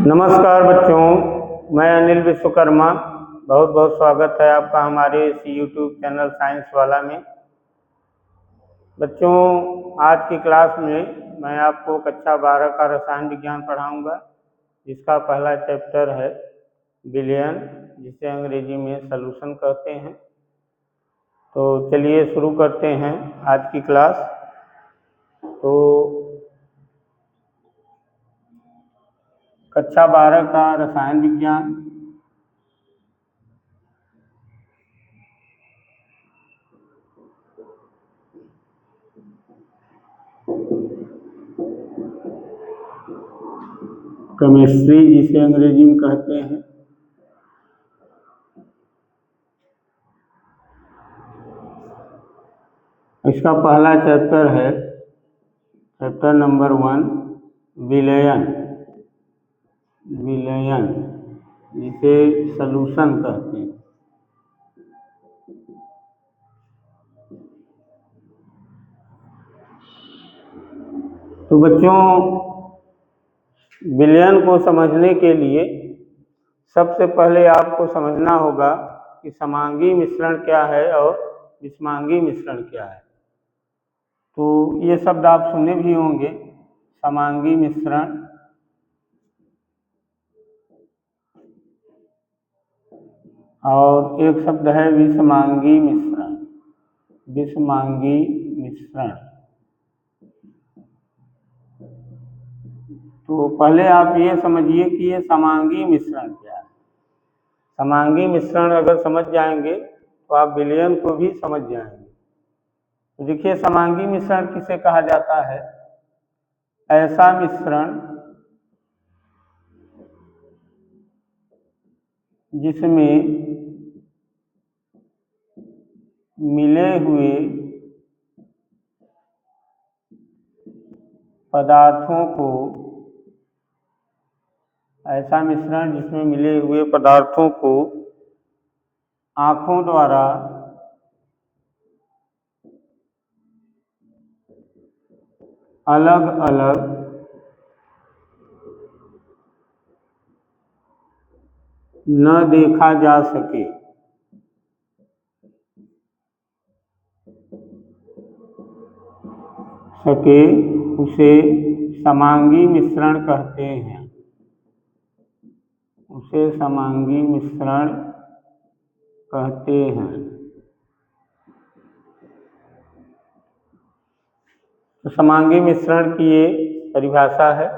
नमस्कार बच्चों, मैं अनिल विश्वकर्मा। बहुत बहुत स्वागत है आपका हमारे इस यूट्यूब चैनल साइंस वाला में। बच्चों, आज की क्लास में मैं आपको कक्षा 12 का रसायन विज्ञान पढ़ाऊंगा, जिसका पहला चैप्टर है विलयन, जिसे अंग्रेजी में सॉल्यूशन कहते हैं। तो चलिए शुरू करते हैं आज की क्लास। तो कक्षा 12 का रसायन विज्ञान केमिस्ट्री, जिसे अंग्रेजी में कहते हैं, इसका पहला चैप्टर है चैप्टर नंबर 1 विलयन। विलयन जिसे सॉल्यूशन कहते हैं। तो बच्चों, विलयन को समझने के लिए सबसे पहले आपको समझना होगा कि समांगी मिश्रण क्या है और विषमांगी मिश्रण क्या है। तो ये शब्द आप सुने भी होंगे, समांगी मिश्रण और एक शब्द है विषमांगी मिश्रण। विषमांगी मिश्रण। तो पहले आप ये समझिए कि ये समांगी मिश्रण क्या है। समांगी मिश्रण अगर समझ जाएंगे तो आप विलयन को भी समझ जाएंगे। तो देखिए, समांगी मिश्रण किसे कहा जाता है? ऐसा मिश्रण जिसमें मिले हुए पदार्थों को ऐसा मिश्रण जिसमें मिले हुए पदार्थों को आंखों द्वारा अलग अलग न देखा जा सके, उसे समांगी मिश्रण कहते हैं। उसे समांगी मिश्रण कहते हैं। तो समांगी मिश्रण की ये परिभाषा है।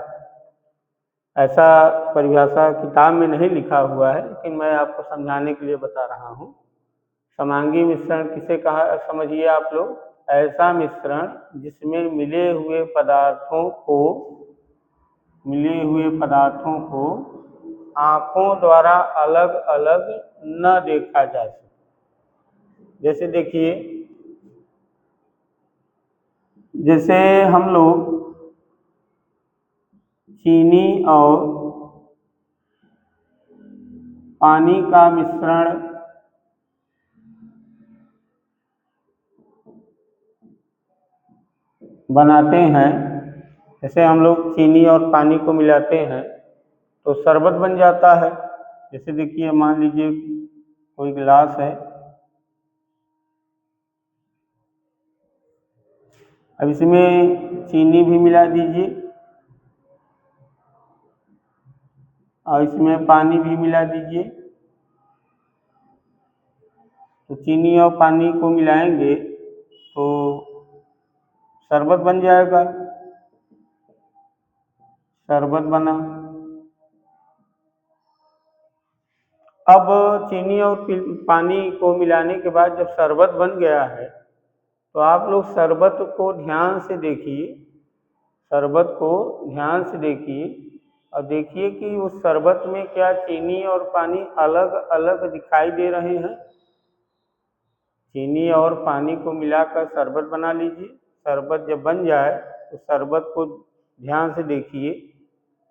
ऐसा परिभाषा किताब में नहीं लिखा हुआ है, लेकिन मैं आपको समझाने के लिए बता रहा हूँ। समांगी मिश्रण किसे कहा, समझिए आप लोग। ऐसा मिश्रण जिसमें मिले हुए पदार्थों को आंखों द्वारा अलग अलग न देखा जा सके। जैसे देखिए, जैसे हम लोग चीनी और पानी का मिश्रण बनाते हैं, जैसे हम लोग चीनी और पानी को मिलाते हैं तो शरबत बन जाता है। जैसे देखिए, मान लीजिए कोई गिलास है, अब इसमें चीनी भी मिला दीजिए और इसमें पानी भी मिला दीजिए। तो चीनी और पानी को मिलाएंगे तो शरबत बन जाएगा। शरबत बना। अब चीनी और पानी को मिलाने के बाद जब शरबत बन गया है तो आप लोग शरबत को ध्यान से देखिए। शरबत को ध्यान से देखिए और देखिए कि उस शरबत में क्या चीनी और पानी अलग अलग दिखाई दे रहे हैं। चीनी और पानी को मिलाकर शरबत बना लीजिए। शरबत जब बन जाए तो शरबत को ध्यान से देखिए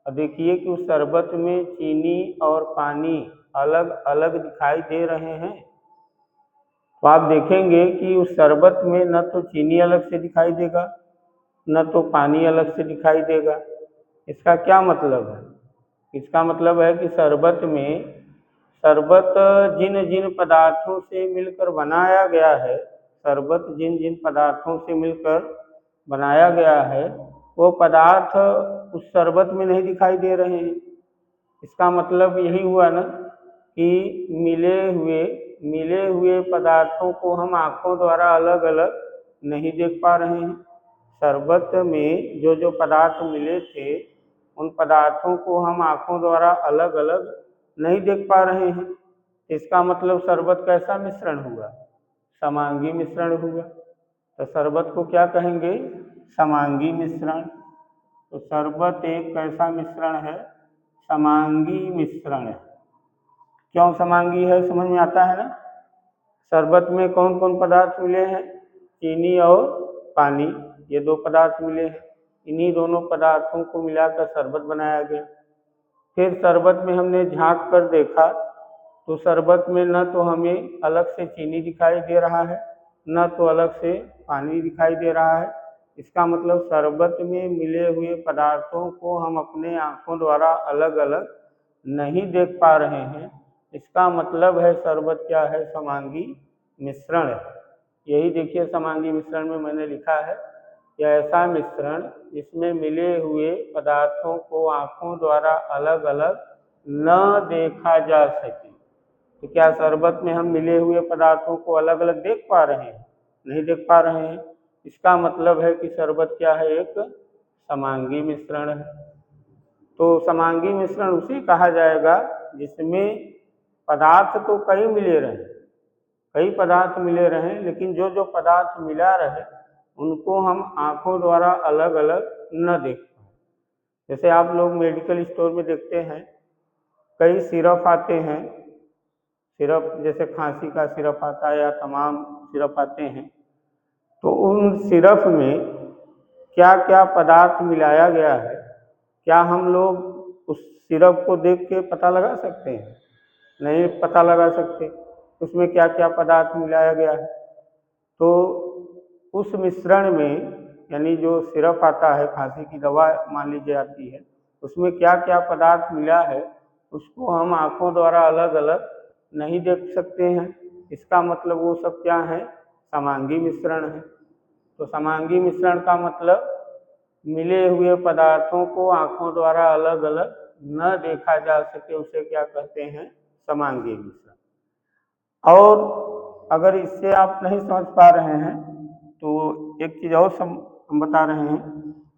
और देखिए कि उस शरबत में चीनी और पानी अलग अलग दिखाई दे रहे हैं। तो आप देखेंगे कि उस शरबत में न तो चीनी अलग से दिखाई देगा, न तो पानी अलग से दिखाई देगा। इसका क्या मतलब है? इसका मतलब है कि शरबत जिन जिन पदार्थों से मिलकर बनाया गया है, शरबत जिन जिन पदार्थों से मिलकर बनाया गया है, वो पदार्थ उस शरबत में नहीं दिखाई दे रहे हैं। इसका मतलब यही हुआ ना कि मिले हुए पदार्थों को हम आँखों द्वारा अलग अलग नहीं देख पा रहे हैं। शरबत में जो जो पदार्थ मिले थे, उन पदार्थों को हम आँखों द्वारा अलग अलग नहीं देख पा रहे हैं। इसका मतलब शरबत कैसा मिश्रण हुआ? समांगी मिश्रण हुआ। तो शरबत को क्या कहेंगे? समांगी मिश्रण। तो शरबत एक कैसा मिश्रण है? समांगी मिश्रण है। क्यों समांगी है, समझ में आता है ना? शरबत में कौन कौन पदार्थ मिले हैं? चीनी और पानी, ये दो पदार्थ मिले हैं। इन्हीं दोनों पदार्थों को मिलाकर शरबत बनाया गया। फिर शरबत में हमने झांक कर देखा तो शरबत में न तो हमें अलग से चीनी दिखाई दे रहा है, न तो अलग से पानी दिखाई दे रहा है। इसका मतलब शरबत में मिले हुए पदार्थों को हम अपने आँखों द्वारा अलग अलग नहीं देख पा रहे हैं। इसका मतलब है शरबत क्या है? समांगी मिश्रण है। यही देखिए समांगी मिश्रण में मैंने लिखा है कि ऐसा मिश्रण जिसमें मिले हुए पदार्थों को आँखों द्वारा अलग अलग न देखा जा सके। तो क्या शरबत में हम मिले हुए पदार्थों को अलग अलग देख पा रहे हैं? नहीं देख पा रहे हैं। इसका मतलब है कि शरबत क्या है? एक समांगी मिश्रण है। तो समांगी मिश्रण उसे कहा जाएगा जिसमें पदार्थ तो कई पदार्थ मिले रहें, लेकिन जो जो पदार्थ मिला रहे उनको हम आँखों द्वारा अलग अलग न देख पाए। जैसे आप लोग मेडिकल स्टोर में देखते हैं, कई सिरप आते हैं, सिरप जैसे खांसी का सिरप आता है या तमाम सिरप आते हैं, तो उन सिरप में क्या क्या पदार्थ मिलाया गया है, क्या हम लोग उस सिरप को देख के पता लगा सकते हैं? नहीं पता लगा सकते उसमें क्या क्या पदार्थ मिलाया गया है। तो उस मिश्रण में, यानी जो सिरप आता है, खांसी की दवा मान लीजिए आती है, उसमें क्या क्या पदार्थ मिला है उसको हम आँखों द्वारा अलग अलग नहीं देख सकते हैं। इसका मतलब वो सब क्या है? समांगी मिश्रण है। तो समांगी मिश्रण का मतलब मिले हुए पदार्थों को आँखों द्वारा अलग अलग न देखा जा सके, उसे क्या कहते हैं? समांगी मिश्रण। और अगर इससे आप नहीं समझ पा रहे हैं तो एक चीज़ और हम बता रहे हैं।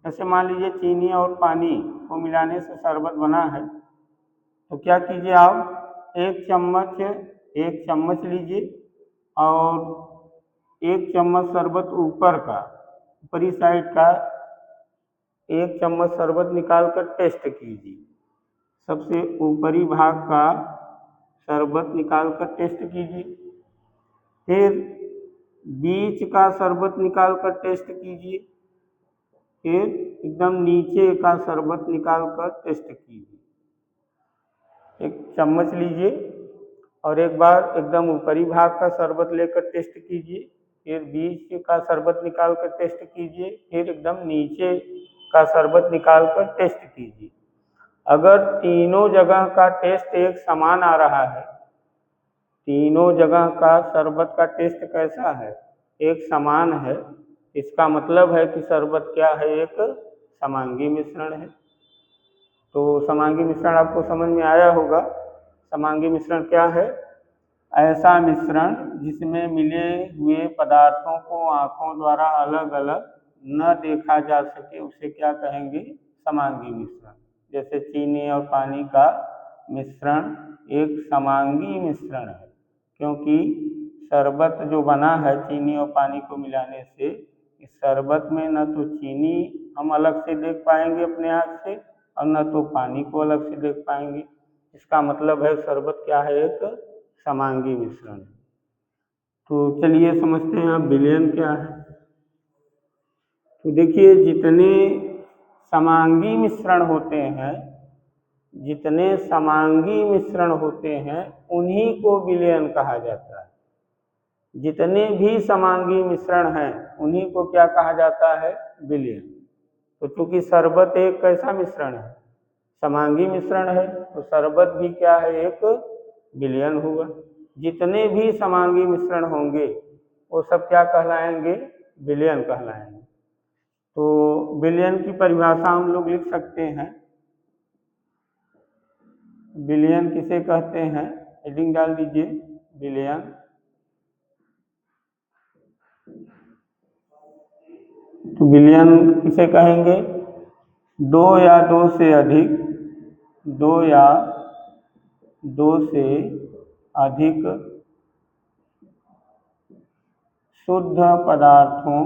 जैसे मान लीजिए चीनी और पानी को मिलाने से शरबत बना है, तो क्या कीजिए आप एक चम्मच लीजिए और एक चम्मच शरबत ऊपरी साइड का एक चम्मच शरबत निकाल कर टेस्ट कीजिए। सबसे ऊपरी भाग का शरबत निकाल कर टेस्ट कीजिए। फिर बीच का शरबत निकाल कर टेस्ट कीजिए। फिर एकदम नीचे का शरबत निकाल कर टेस्ट कीजिए। एक चम्मच लीजिए और एक बार एकदम ऊपरी भाग का शरबत लेकर टेस्ट कीजिए। फिर बीच का शरबत निकाल कर टेस्ट कीजिए। फिर एकदम नीचे का शरबत निकाल कर टेस्ट कीजिए। अगर तीनों जगह का टेस्ट एक समान आ रहा है, तीनों जगह का शरबत का टेस्ट कैसा है? एक समान है, इसका मतलब है कि शरबत क्या है? एक समांगी मिश्रण है। तो समांगी मिश्रण आपको समझ में आया होगा। समांगी मिश्रण क्या है? ऐसा मिश्रण जिसमें मिले हुए पदार्थों को आँखों द्वारा अलग अलग न देखा जा सके, उसे क्या कहेंगे? समांगी मिश्रण। जैसे चीनी और पानी का मिश्रण एक समांगी मिश्रण है, क्योंकि शरबत जो बना है चीनी और पानी को मिलाने से, इस शरबत में न तो चीनी हम अलग से देख पाएंगे अपने आँख से और न तो पानी को अलग से देख पाएंगे। इसका मतलब है शरबत क्या है? एक समांगी मिश्रण। तो चलिए समझते हैं अब विलयन क्या है। तो देखिए जितने समांगी मिश्रण होते हैं उन्हीं को विलयन कहा जाता है। जितने भी समांगी मिश्रण हैं उन्हीं को क्या कहा जाता है? विलयन। तो चूंकि शरबत एक कैसा मिश्रण है, समांगी मिश्रण है, तो शरबत भी क्या है, एक विलयन हुआ। जितने भी समांगी मिश्रण होंगे वो सब क्या कहलाएंगे, विलयन कहलाएंगे। तो विलयन की परिभाषा हम लोग लिख सकते हैं। विलयन किसे कहते हैं, हेडिंग डाल दीजिए, विलयन तो विलयन किसे कहेंगे, दो या दो से अधिक, दो या दो से अधिक शुद्ध पदार्थों,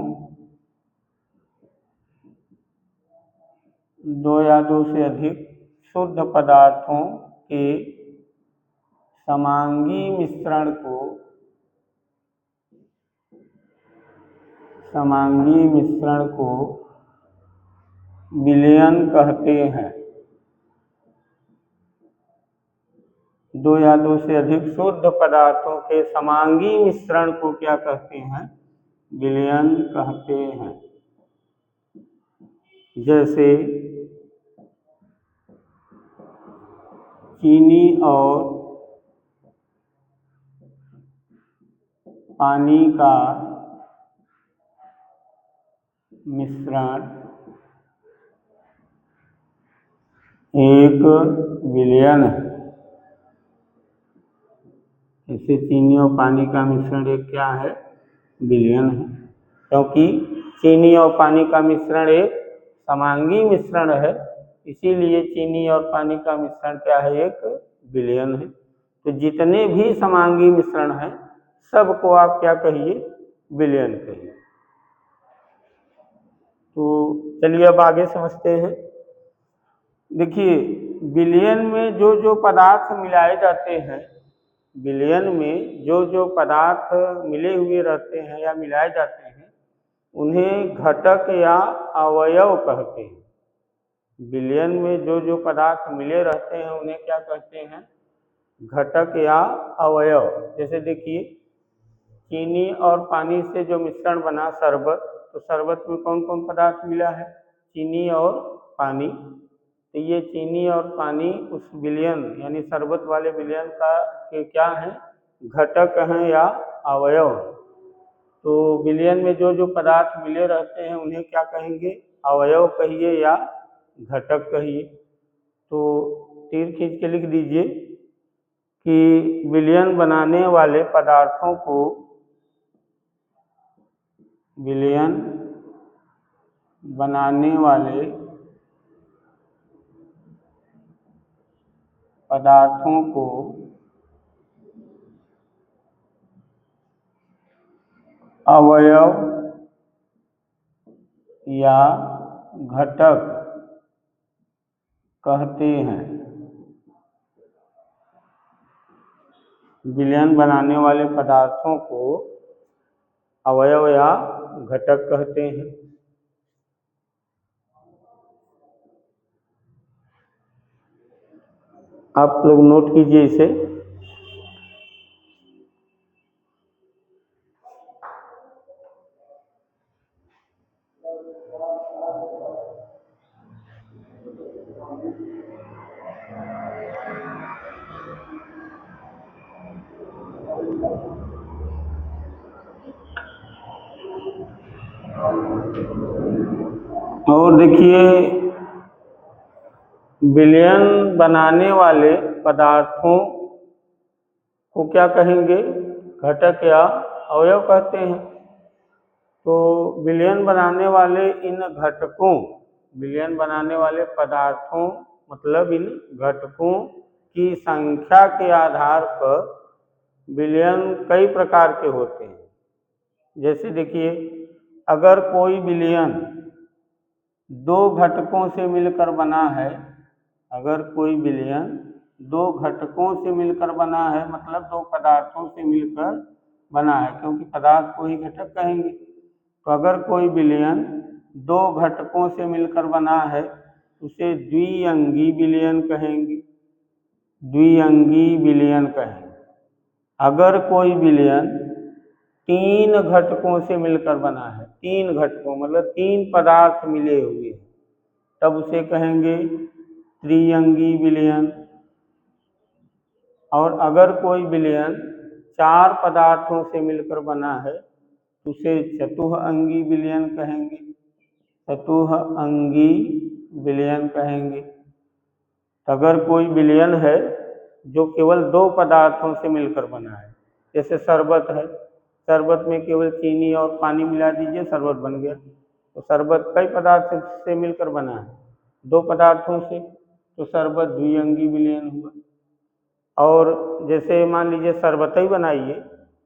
दो या दो से अधिक शुद्ध पदार्थों के समांगी मिश्रण को, समांगी मिश्रण को विलयन कहते हैं। दो या दो से अधिक शुद्ध पदार्थों के समांगी मिश्रण को क्या कहते हैं, विलयन कहते हैं। जैसे चीनी और पानी का मिश्रण एक विलयन है। जैसे चीनी और पानी का मिश्रण एक क्या है, विलयन है, क्योंकि चीनी और पानी का मिश्रण एक समांगी मिश्रण है, इसीलिए चीनी और पानी का मिश्रण क्या है, एक विलयन है। तो जितने भी समांगी मिश्रण हैं सबको आप क्या कहिए, विलयन कहिए। तो चलिए अब आगे समझते हैं। देखिए, विलयन में जो जो पदार्थ मिलाए जाते हैं, विलयन में जो जो पदार्थ मिले हुए रहते हैं या मिलाए जाते हैं, उन्हें घटक या अवयव कहते हैं। विलयन में जो जो पदार्थ मिले रहते हैं उन्हें क्या कहते हैं, घटक या अवयव। जैसे देखिए, चीनी और पानी से जो मिश्रण बना शरबत, तो शरबत में कौन कौन पदार्थ मिला है, चीनी और पानी। तो ये चीनी और पानी उस विलयन यानी शरबत वाले विलयन का के क्या हैं, घटक हैं या अवयव। तो विलयन में जो जो पदार्थ मिले रहते हैं उन्हें क्या कहेंगे, अवयव कहिए या घटक कहिए। तो तीर खींच के लिख दीजिए कि विलयन बनाने वाले पदार्थों को, विलयन बनाने वाले पदार्थों को अवयव या घटक कहते हैं। विलयन बनाने वाले पदार्थों को अवयव या घटक कहते हैं। आप लोग नोट कीजिए इसे। और देखिए, विलयन बनाने वाले पदार्थों को क्या कहेंगे, घटक या अवयव कहते हैं। तो विलयन बनाने वाले इन घटकों, विलयन बनाने वाले पदार्थों मतलब इन घटकों की संख्या के आधार पर विलयन कई प्रकार के होते हैं। जैसे देखिए, अगर कोई विलयन दो घटकों से मिलकर बना है, अगर कोई विलयन दो घटकों से मिलकर बना है, मतलब दो पदार्थों से मिलकर बना है, क्योंकि पदार्थ को ही घटक कहेंगे। तो अगर कोई विलयन दो घटकों से मिलकर बना है उसे द्विअंगी विलयन कहेंगे, द्विअंगी विलयन कहेंगे। अगर कोई विलयन तीन घटकों से मिलकर बना है, तीन घटकों मतलब तीन पदार्थ मिले हुए हैं, तब उसे कहेंगे त्रिअंगी विलयन। और अगर कोई विलयन 4 पदार्थों से मिलकर बना है तो उसे चतुअंगी विलयन कहेंगे। चतुअंगी विलयन कहेंगे। अगर कोई विलयन है जो केवल 2 पदार्थों से मिलकर बना है, जैसे शरबत है, शरबत में केवल चीनी और पानी मिला दीजिए, शरबत बन गया। तो शरबत कई पदार्थ से मिलकर बना है, 2 पदार्थों से, तो शरबत द्विअंगी विलयन हुआ। और जैसे मान लीजिए शरबत ही बनाइए,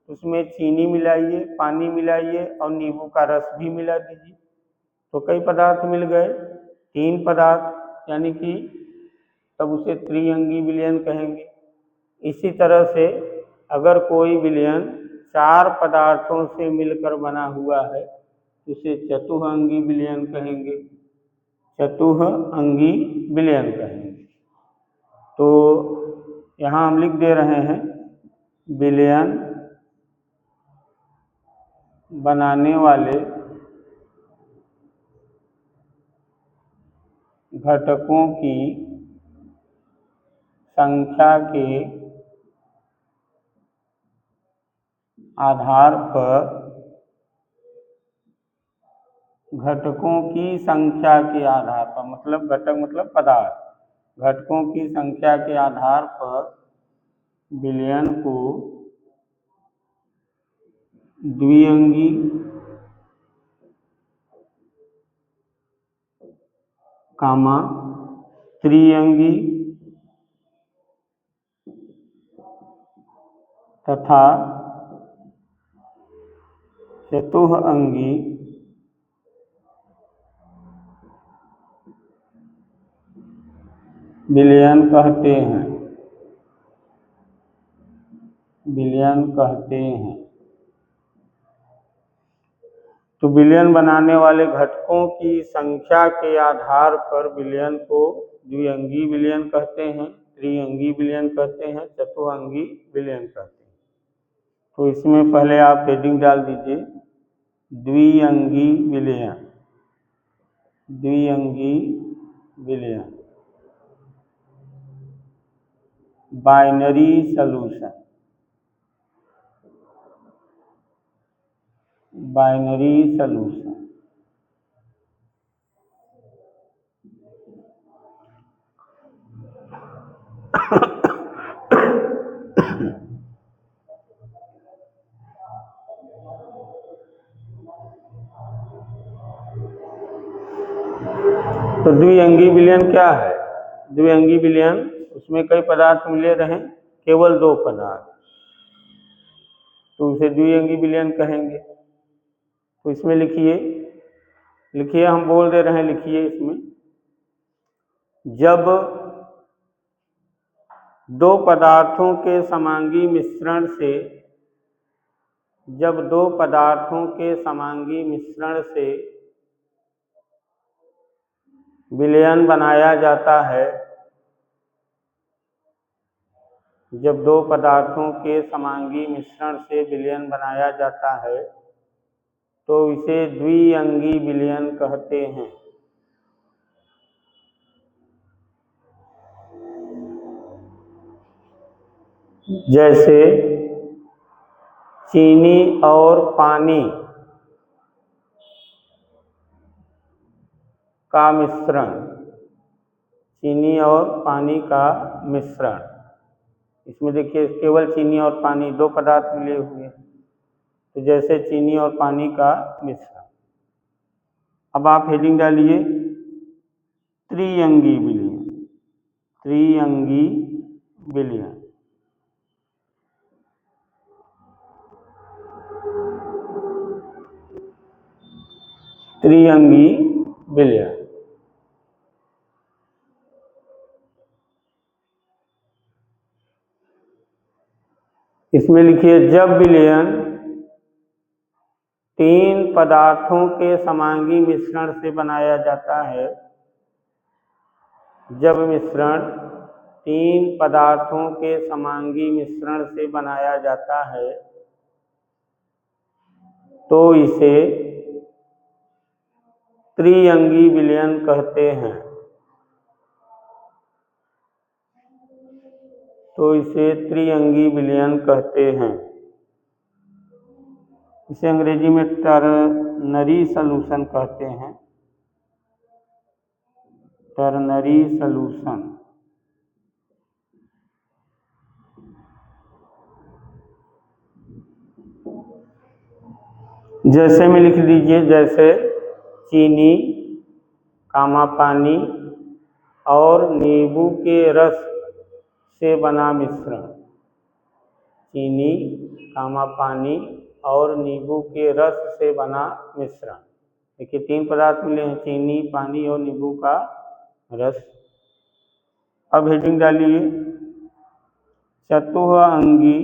उसमें चीनी मिलाइए, पानी मिलाइए और नींबू का रस भी मिला दीजिए, तो कई पदार्थ मिल गए, 3 पदार्थ, यानी कि तब उसे त्रिअंगी विलयन कहेंगे। इसी तरह से अगर कोई विलयन 4 पदार्थों से मिलकर बना हुआ है तो उसे चतुअंगी विलयन कहेंगे। चतुअंगी विलयन कहेंगे। तो यहाँ हम लिख दे रहे हैं, विलयन बनाने वाले घटकों की संख्या के आधार पर, घटकों की संख्या के आधार पर, मतलब घटक मतलब पदार्थ, घटकों की संख्या के आधार पर विलयन को द्विअंगी, कामा त्रिअंगी तथा चतुअंगी विलयन कहते हैं। विलयन कहते हैं। तो विलयन बनाने वाले घटकों की संख्या के आधार पर विलयन को द्विअंगी विलयन कहते हैं, त्रिअंगी विलयन कहते हैं, चतुअंगी विलयन कहते हैं। तो इसमें पहले आप हेडिंग डाल दीजिए, द्विअंगी विलयन। द्विअंगी विलयन, बाइनरी सॉल्यूशन। Binary solution. तो द्विअंगी विलयन क्या है? द्विअंगी विलयन, उसमें कई पदार्थ मिले रहें, केवल 2 पदार्थ, तो उसे द्विअंगी विलयन कहेंगे। तो इसमें लिखिए हम बोल दे रहे हैं, लिखिए इसमें, जब 2 पदार्थों के समांगी मिश्रण से, जब 2 पदार्थों के समांगी मिश्रण से विलयन बनाया जाता है, जब 2 पदार्थों के समांगी मिश्रण से विलयन बनाया जाता है तो इसे द्विअंगी विलयन कहते हैं। जैसे चीनी और पानी का मिश्रण, चीनी और पानी का मिश्रण, इसमें देखिए केवल चीनी और पानी 2 पदार्थ मिले हुए हैं, तो जैसे चीनी और पानी का मिश्रण। अब आप हेडिंग डालिए, त्रिअंगी विलयन। त्रिअंगी विलयन। त्रिअंगी विलयन। इसमें लिखिए, जब विलयन 3 पदार्थों के समांगी मिश्रण से बनाया जाता है, जब मिश्रण 3 पदार्थों के समांगी मिश्रण से बनाया जाता है तो इसे त्रिअंगी विलयन कहते हैं। तो इसे त्रिअंगी विलयन कहते हैं। इसे अंग्रेजी में टर्नरी सॉल्यूशन कहते हैं, टर्नरी सॉल्यूशन। जैसे में लिख लीजिए, जैसे चीनी, पानी और नींबू के रस से बना मिश्रण। चीनी, पानी और नींबू के रस से बना मिश्रण। देखिए 3 पदार्थ मिले हैं, चीनी, पानी और नींबू का रस। अब हेडिंग डालिए, चतुअंगी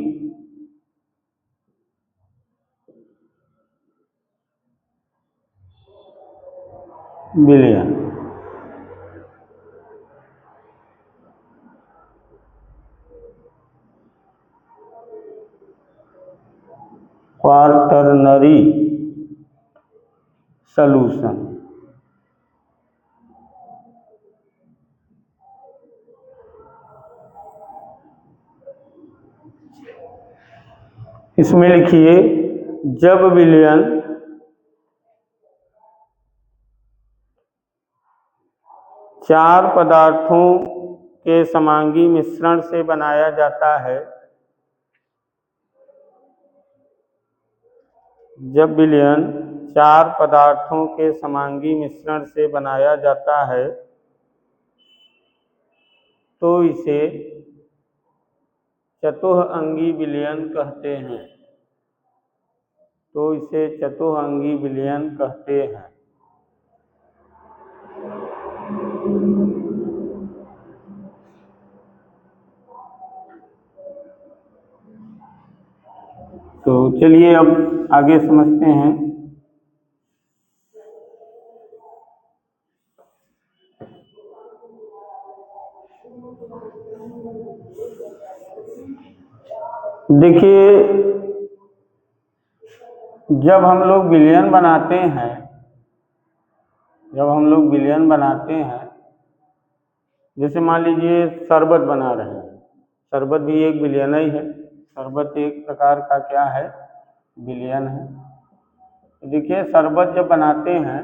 विलयन। Quaternary solution. इसमें लिखिए, जब विलयन चार पदार्थों के समांगी मिश्रण से बनाया जाता है, जब विलयन चार पदार्थों के समांगी मिश्रण से बनाया जाता है तो इसे चतुअंगी विलयन कहते हैं। तो इसे चतुअंगी विलयन कहते हैं। तो चलिए अब आगे समझते हैं। देखिए, जब हम लोग विलयन बनाते हैं, जैसे मान लीजिए शरबत बना रहे हैं, शरबत भी एक विलयन ही है। शरबत एक प्रकार का क्या है, विलयन है। देखिए शरबत जब बनाते हैं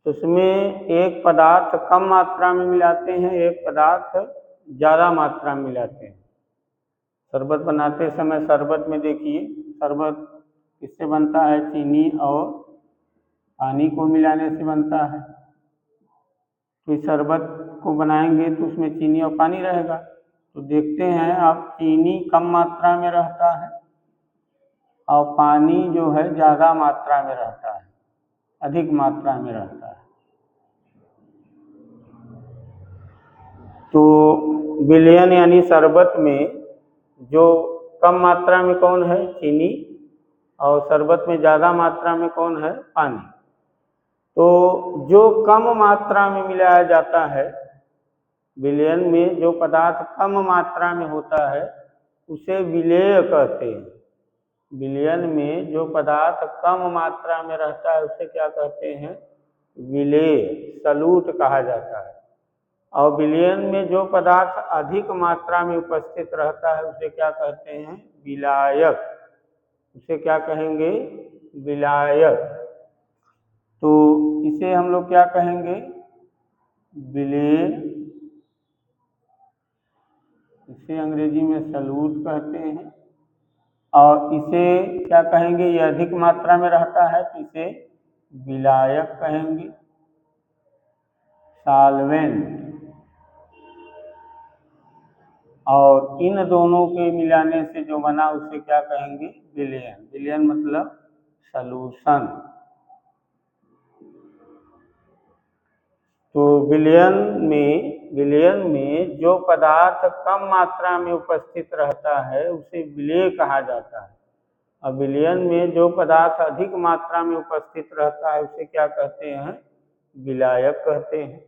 तो उसमें एक पदार्थ कम मात्रा में मिलाते हैं, एक पदार्थ ज़्यादा मात्रा में मिलाते हैं। शरबत बनाते समय शरबत में देखिए, शरबत किससे बनता है, चीनी और पानी को मिलाने से बनता है। तो इस शरबत को बनाएंगे तो उसमें चीनी और पानी रहेगा। तो देखते हैं आप, चीनी कम मात्रा में रहता है और पानी जो है ज़्यादा मात्रा में रहता है, अधिक मात्रा में रहता है। तो विलयन यानी शरबत में जो कम मात्रा में कौन है, चीनी, और शरबत में ज़्यादा मात्रा में कौन है, पानी। तो जो कम मात्रा में मिलाया जाता है, विलयन में जो पदार्थ कम मात्रा में होता है उसे विलेय कहते हैं। विलयन में जो पदार्थ कम मात्रा में रहता है उसे क्या कहते हैं, विलेय, सलूट कहा जाता है। और विलयन में जो पदार्थ अधिक मात्रा में उपस्थित रहता है उसे क्या कहते हैं, विलायक। उसे क्या कहेंगे, विलायक। तो इसे हम लोग क्या कहेंगे, विलेय। इसे अंग्रेजी में सलूट कहते हैं। और इसे क्या कहेंगे, ये अधिक मात्रा में रहता है तो इसे विलायक कहेंगे, सॉल्वेंट। और इन दोनों के मिलाने से जो बना उसे क्या कहेंगे, विलयन। विलयन मतलब सलूशन। तो विलयन में जो पदार्थ कम मात्रा में उपस्थित रहता है उसे विलेय कहा जाता है। और विलयन में जो पदार्थ अधिक मात्रा में उपस्थित रहता है उसे क्या कहते हैं, विलायक कहते हैं।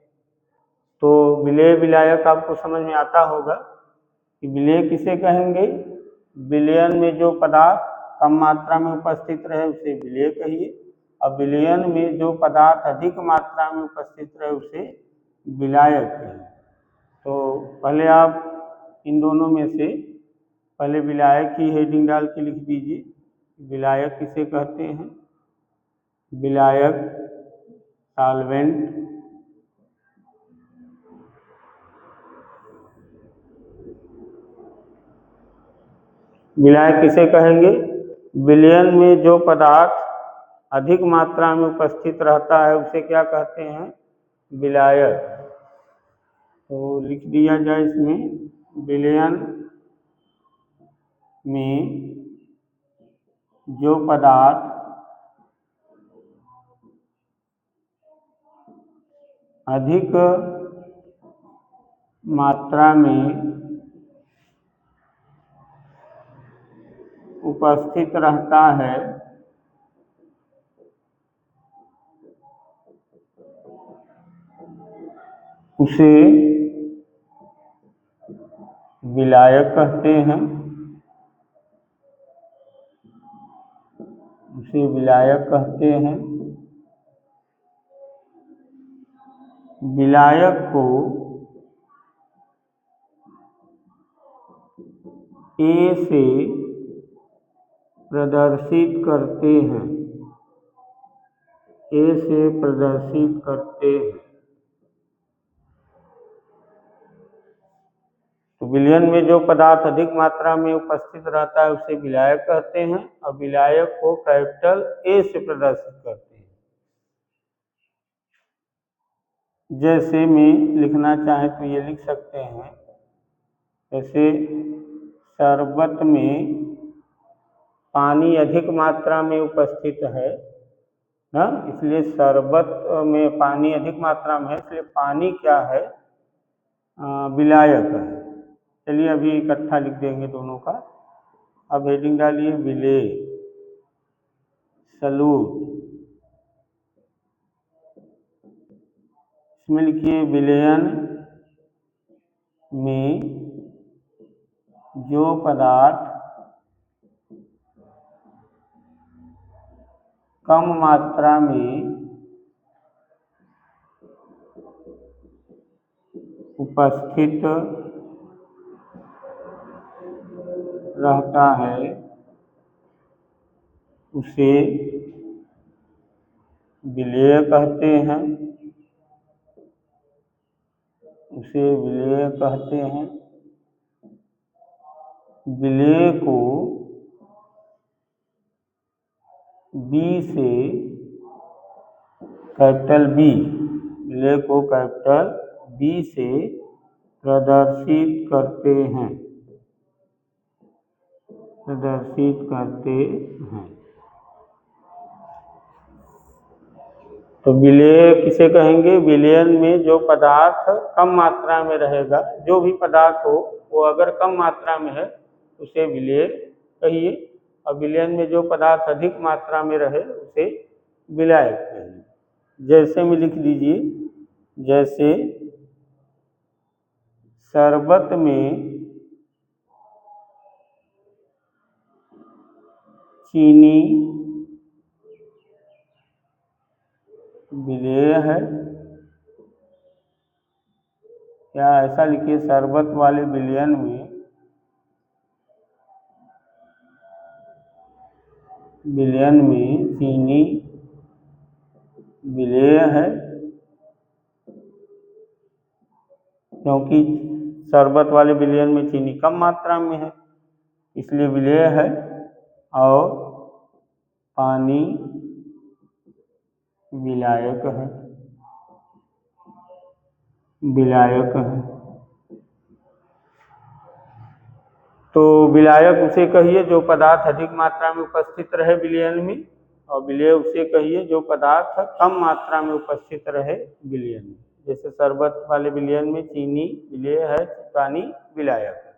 तो विलेय विलायक आपको समझ में आता होगा कि विलेय किसे कहेंगे, विलयन में जो पदार्थ कम मात्रा में उपस्थित रहे उसे विलेय कहिए, और विलयन में जो पदार्थ अधिक मात्रा में उपस्थित रहे उसे विलायक कहें। तो पहले आप इन दोनों में से पहले विलायक की हेडिंग डाल के लिख दीजिए। विलायक किसे कहते हैं? विलायक सॉल्वेंट विलायक किसे कहेंगे? विलयन में जो पदार्थ अधिक मात्रा में उपस्थित रहता है उसे क्या कहते हैं? विलायक। तो लिख दिया जाए इसमें, विलयन में जो पदार्थ अधिक मात्रा में उपस्थित रहता है उसे विलायक कहते हैं। उसे विलायक कहते हैं। विलायक को ए से प्रदर्शित करते हैं। ए से प्रदर्शित करते हैं। तो विलयन में जो पदार्थ अधिक मात्रा में उपस्थित रहता है उसे विलायक कहते हैं और विलायक को कैपिटल ए से प्रदर्शित करते हैं। जैसे में लिखना चाहे तो ये लिख सकते हैं, जैसे शरबत में पानी अधिक मात्रा में उपस्थित है ना, इसलिए शरबत में पानी अधिक मात्रा में है, इसलिए पानी क्या है? विलायक है। चलिए अभी इकट्ठा लिख देंगे दोनों का। अब हेडिंग डालिए विलेय सलूट। इसमें लिखिए विलयन में जो पदार्थ कम मात्रा में उपस्थित रहता है उसे विलेय कहते हैं। उसे विलेय कहते हैं। विलेय को बी से कैपिटल बी, विलेय को कैपिटल बी से प्रदर्शित करते हैं। प्रदर्शित करते हैं। तो विलेय किसे कहेंगे? विलयन में जो पदार्थ कम मात्रा में रहेगा, जो भी पदार्थ हो वो अगर कम मात्रा में है उसे विलेय कहिए, और विलयन में जो पदार्थ अधिक मात्रा में रहे उसे विलायक कहिए। जैसे में लिख दीजिए, जैसे शरबत में चीनी विलेय है, या ऐसा लिखिए शरबत वाले विलयन में चीनी विलेय है, क्योंकि शरबत वाले विलयन में चीनी कम मात्रा में है इसलिए विलेय है, और पानी विलायक है। विलायक है। तो विलायक उसे कहिए जो पदार्थ अधिक मात्रा में उपस्थित रहे विलयन में, और विलेय उसे कहिए जो पदार्थ कम मात्रा में उपस्थित रहे विलयन में। जैसे शरबत वाले विलयन में चीनी विलेय है, पानी विलायक है।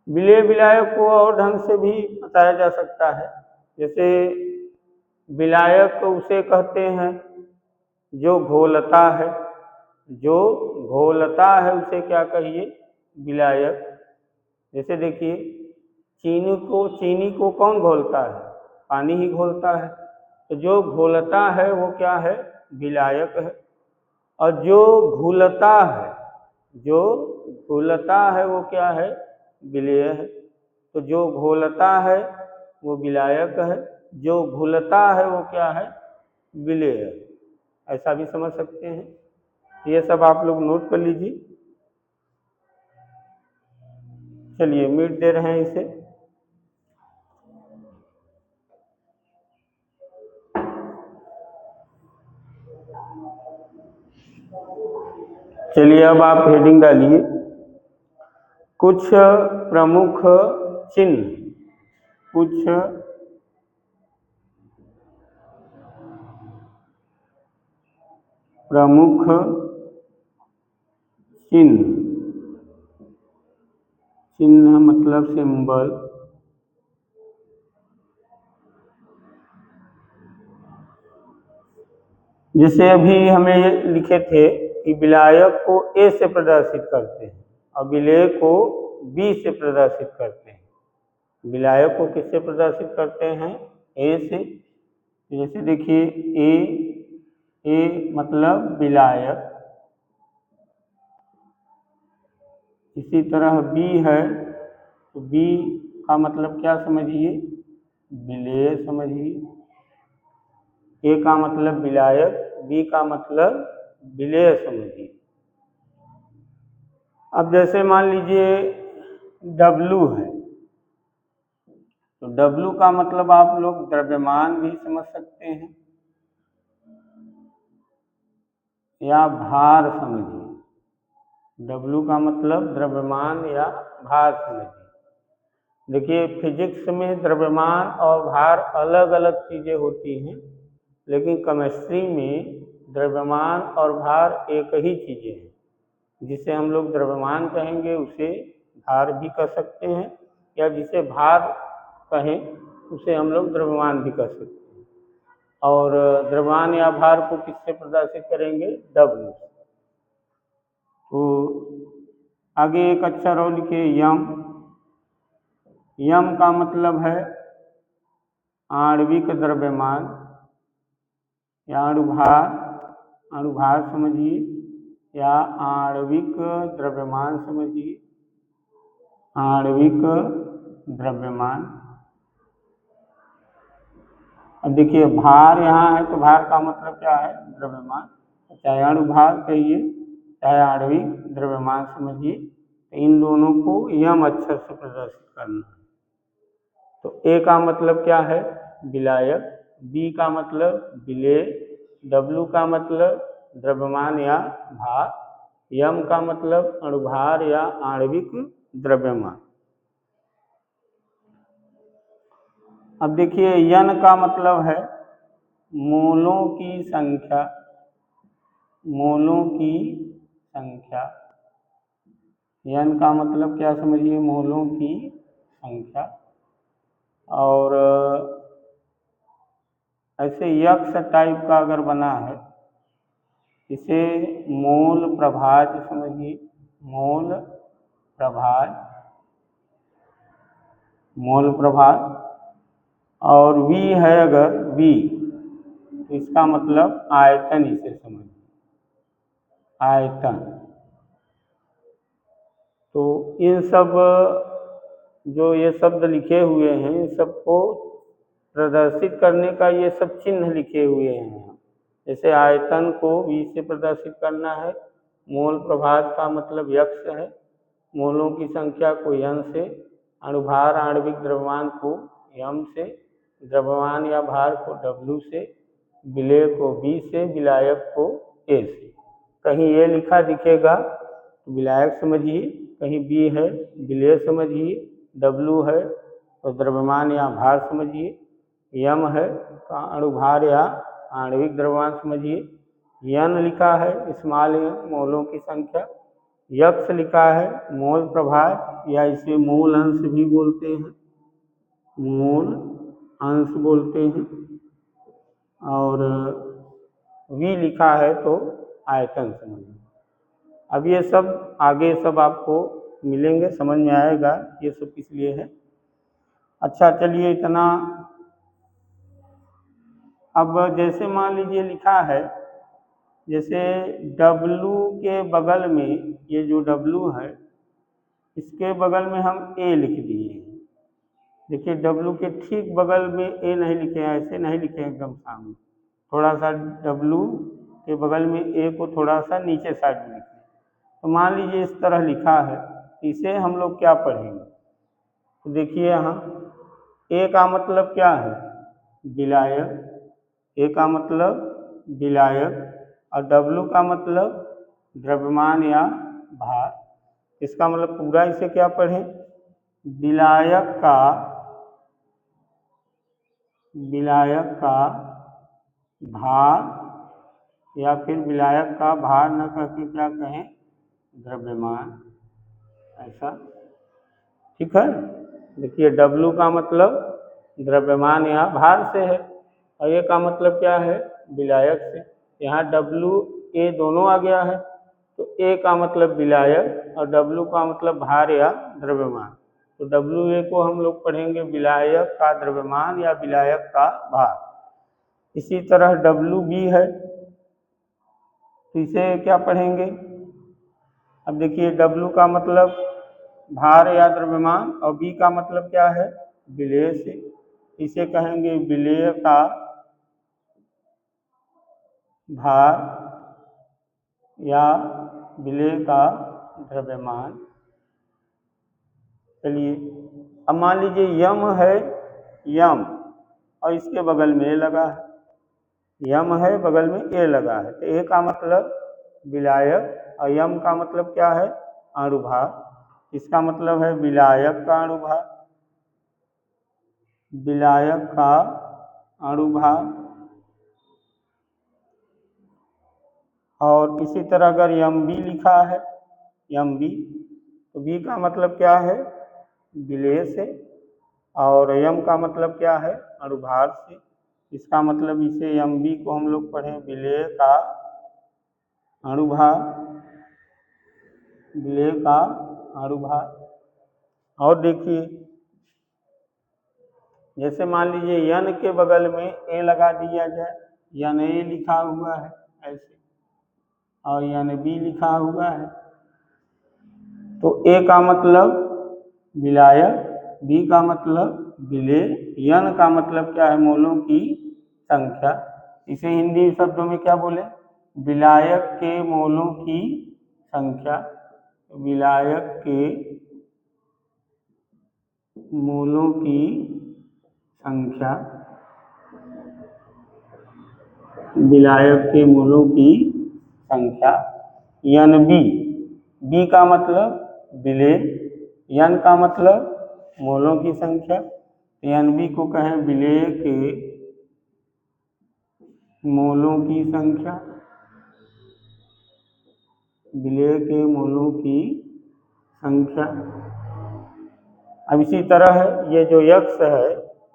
विलेय विलायक को और ढंग से भी बताया जा सकता है। जैसे विलायक उसे कहते हैं जो घोलता है। जो घोलता है उसे क्या कहिए? विलायक। जैसे देखिए चीनी को कौन घोलता है? पानी ही घोलता है। तो जो घोलता है वो क्या है? विलायक है। और जो घुलता है, जो घुलता है वो क्या है? विलेय है। तो जो घोलता है वो विलायक है, जो घुलता है वो क्या है? विलेय है। ऐसा भी समझ सकते हैं। ये सब आप लोग नोट कर लीजिए। चलिए मिट दे रहे हैं इसे। चलिए अब आप हेडिंग डालिए, कुछ प्रमुख चिन्ह, कुछ प्रमुख चिन्ह, चिन्ह मतलब सिंबल, जैसे अभी हमें ये लिखे थे कि विलायक को ए से प्रदर्शित करते हैं और विलेय को बी से प्रदर्शित करते हैं। विलायक को किससे प्रदर्शित करते हैं? ए से। जैसे देखिए ए मतलब विलायक, इसी तरह बी है तो बी का मतलब क्या समझिए? विलेय समझिए। ए का मतलब विलायक, बी का मतलब विलेय समझिए। अब जैसे मान लीजिए डब्लू है, तो डब्लू का मतलब आप लोग द्रव्यमान भी समझ सकते हैं या भार समझिए। डब्लू का मतलब द्रव्यमान या भार समझिए। देखिए फिजिक्स में द्रव्यमान और भार अलग अलग चीज़ें होती हैं, लेकिन केमिस्ट्री में द्रव्यमान और भार एक ही चीज़ें हैं। जिसे हम लोग द्रव्यमान कहेंगे उसे भार भी कह सकते हैं, या जिसे भार कहें उसे हम लोग द्रव्यमान भी कह सकते हैं। और द्रव्यमान या भार को किससे प्रदर्शित करेंगे? डब्ल्यू। तो आगे एक अक्षर और लिखिए यम। यम का मतलब है आणविक द्रव्यमान या अणुभार, अणुभार समझिए या आणविक द्रव्यमान समझिए, आणविक द्रव्यमान। अब देखिए भार यहाँ है तो भार का मतलब क्या है? द्रव्यमान। चाहे अणुभार कहिए चाहे आणविक द्रव्यमान समझिए, तो इन दोनों को यम अक्षर से प्रदर्शित करना है। तो ए का मतलब क्या है? विलायक, बी का मतलब विलेय, डब्लू का मतलब द्रव्यमान या भार, यम का मतलब अणुभार या आणविक द्रव्यमान। अब देखिए यन का मतलब है मोलों की संख्या, मोलों की संख्या। यन का मतलब क्या समझिए? मोलों की संख्या। और ऐसे यक्ष टाइप का अगर बना है इसे मोल प्रभाज समझिए, मोल प्रभाज, मोल प्रभाज। और वी है अगर वी, तो इसका मतलब आयतन इसे समझिए, आयतन। तो इन सब जो ये शब्द लिखे हुए हैं इन सबको प्रदर्शित करने का ये सब चिन्ह लिखे हुए हैं। जैसे आयतन को वी से प्रदर्शित करना है, मोल प्रभाज का मतलब यक्ष है, मोलों की संख्या को यन से, अणुभार आणविक द्रव्यमान को यम से, द्रव्यमान या भार को डब्लू से, विलेय को बी से, विलायक को ए से। कहीं ए लिखा दिखेगा तो विलायक समझिए, कहीं बी है विलेय समझिए, डब्लू है तो द्रव्यमान या भार समझिए, यम है तो अणुभार या आणविक द्रव्यमान समझिए, यन लिखा है स्मॉल यन मोलों की संख्या, यक्ष लिखा है मोल प्रभाज या इसे मूल अंश भी बोलते हैं, मूल अंश बोलते हैं, और वी लिखा है तो आयतन समझिए। अब ये सब आगे सब आपको मिलेंगे, समझ में आएगा ये सब किस लिए है। अच्छा चलिए इतना अब जैसे मान लीजिए लिखा है, जैसे W के बगल में, ये जो W है इसके बगल में हम A लिख दिए। देखिए W के ठीक बगल में A नहीं लिखे हैं, ऐसे नहीं लिखे हैं एकदम सामने, थोड़ा सा W के बगल में A को थोड़ा सा नीचे साइड में लिखे। तो मान लीजिए इस तरह लिखा है, इसे हम लोग क्या पढ़ेंगे? तो देखिए यहाँ A का मतलब क्या है? विलायक। A का मतलब विलायक और W का मतलब द्रव्यमान या भार। इसका मतलब पूरा इसे क्या पढ़ें? विलायक का भार, या फिर विलायक का भार न करके क्या कहें? द्रव्यमान। ऐसा ठीक है। देखिए W का मतलब द्रव्यमान या भार से है और A का मतलब क्या है? विलायक से। यहाँ W A दोनों आ गया है, तो A का मतलब विलायक और W का मतलब भार या द्रव्यमान। तो WA को हम लोग पढ़ेंगे विलायक का द्रव्यमान या विलायक का भार। इसी तरह WB है, तो इसे क्या पढ़ेंगे? अब देखिए W का मतलब भार या द्रव्यमान और B का मतलब क्या है? विलेय से। इसे कहेंगे विलेय का भार या विलेय का द्रव्यमान। चलिए अब मान लीजिए यम है, यम और इसके बगल में ए लगा है, यम है बगल में ए लगा है, तो ए का मतलब विलायक और यम का मतलब क्या है? अणुभार। इसका मतलब है विलायक का अणुभार, विलायक का अणुभार। और इसी तरह अगर यम बी लिखा है, यम बी, तो बी का मतलब क्या है? विलेय से और यम का मतलब क्या है? अणुभार से। इसका मतलब इसे यम बी को हम लोग पढ़ें विलेय का अणुभार, विलेय का अणुभार। और देखिए जैसे मान लीजिए यन के बगल में ए लगा दिया जाए, यन ए लिखा हुआ है ऐसे और यन बी लिखा हुआ है, तो ए का मतलब विलायक, बी का मतलब विलेय, यन का मतलब क्या है? मोलों की संख्या। इसे हिंदी शब्दों में क्या बोले? विलायक के मोलों की संख्या। विलायक के मोलों की संख्या, विलायक के मोलों की संख्या। यन बी, बी का मतलब विलेय, यन का मतलब मोलों की संख्या। यन बी को कहें विलेय के मोलों की संख्या, विलेय के मोलों की संख्या। अब इसी तरह ये जो यक्ष है,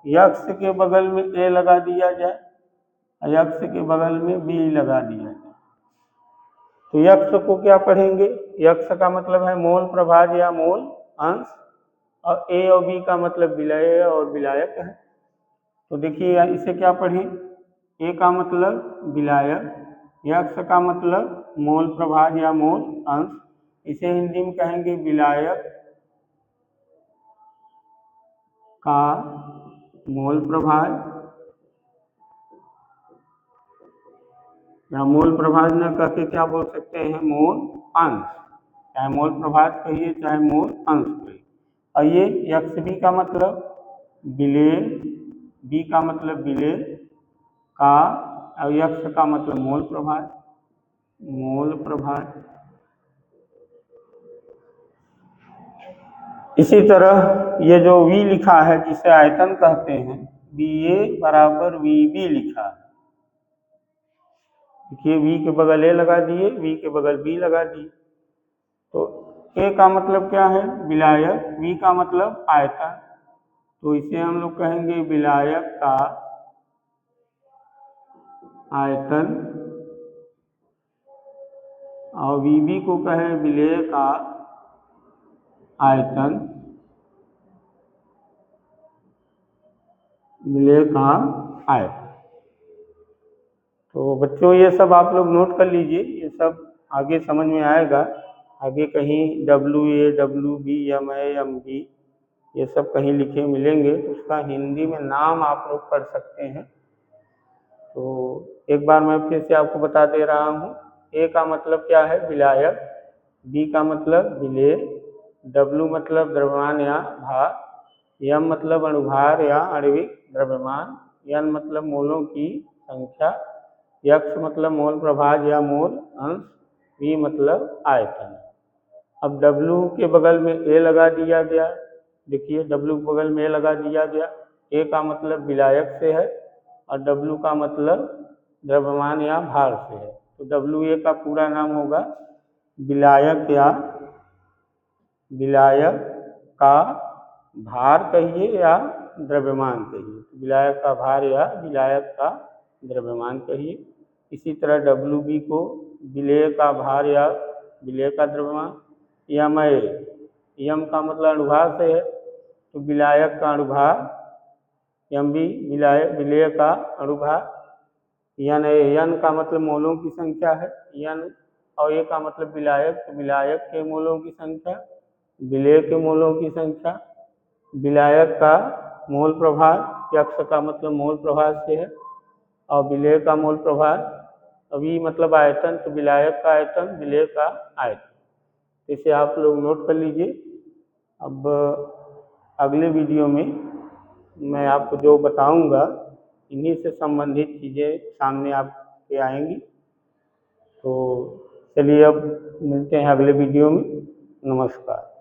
यक्ष के बगल में ए लगा दिया जाए, यक्ष के बगल में बी लगा दिया जाए, तो यक्ष को क्या पढ़ेंगे? यक्ष का मतलब है मोल प्रभाज या मोल अंश और ए और बी का मतलब विलेय और विलायक है। तो देखिए इसे क्या पढ़ें? ए का मतलब विलायक, यक्ष का मतलब मोल प्रभाज या मोल अंश, इसे हिंदी में कहेंगे विलायक का मोल प्रभाज या मोल प्रभाज न करके क्या बोल सकते हैं? मोल अंश। चाहे मोल प्रभाज कहिए चाहे मोल अंश कहिए। और ये यक्ष बी का मतलब विलेय, बी का मतलब विलेय का और यक्ष का मतलब मोल प्रभाज, मोल प्रभाज। इसी तरह ये जो V लिखा है जिसे आयतन कहते हैं, VA बराबर VB लिखा है। देखिए V के बगल A लगा दिए, V के बगल B लगा दिए, तो A का मतलब क्या है? विलायक, V का मतलब आयतन, तो इसे हम लोग कहेंगे विलायक का आयतन और VB को कहें विलेय का आयतन, विलेय का आयतन। तो बच्चों ये सब आप लोग नोट कर लीजिए, ये सब आगे समझ में आएगा। आगे कहीं WA, WB, MA, MB ये सब कहीं लिखे मिलेंगे तो उसका हिंदी में नाम आप लोग पढ़ सकते हैं। तो एक बार मैं फिर से आपको बता दे रहा हूँ। A का मतलब क्या है? विलायक। B का मतलब विलेय। W मतलब द्रव्यमान या भार। M मतलब अणुभार या आणविक द्रव्यमान। N मतलब मोलों की संख्या। X मतलब मोल प्रभाज या मोल अंश। V मतलब आयतन। अब W के बगल में A लगा दिया गया। देखिए W के बगल में A लगा दिया गया। A का मतलब विलायक से है और W का मतलब द्रव्यमान या भार से है। तो WA का पूरा नाम होगा विलायक या विलायक का भार कहिए या द्रव्यमान कहिए। विलायक का भार या विलायक का द्रव्यमान कहिए। इसी तरह WB को विलेय का भार या विलेय का द्रव्यमान। MA, M का मतलब अणुभार से है तो विलायक का अणुभार। MB विलेय का अणुभार। N का मतलब मोलों की संख्या है। N और A का मतलब विलायक, तो विलायक के मोलों की संख्या, विलेय के मोलों की संख्या। विलायक का मोल प्रभार, X का मतलब मोल प्रभार से है और विलेय का मोल प्रभार। अभी मतलब आयतन, तो विलायक का आयतन, विलेय का आयतन। इसे आप लोग नोट कर लीजिए। अब अगले वीडियो में मैं आपको जो बताऊंगा इन्हीं से संबंधित चीज़ें सामने आपके आएंगी। तो चलिए अब मिलते हैं अगले वीडियो में। नमस्कार।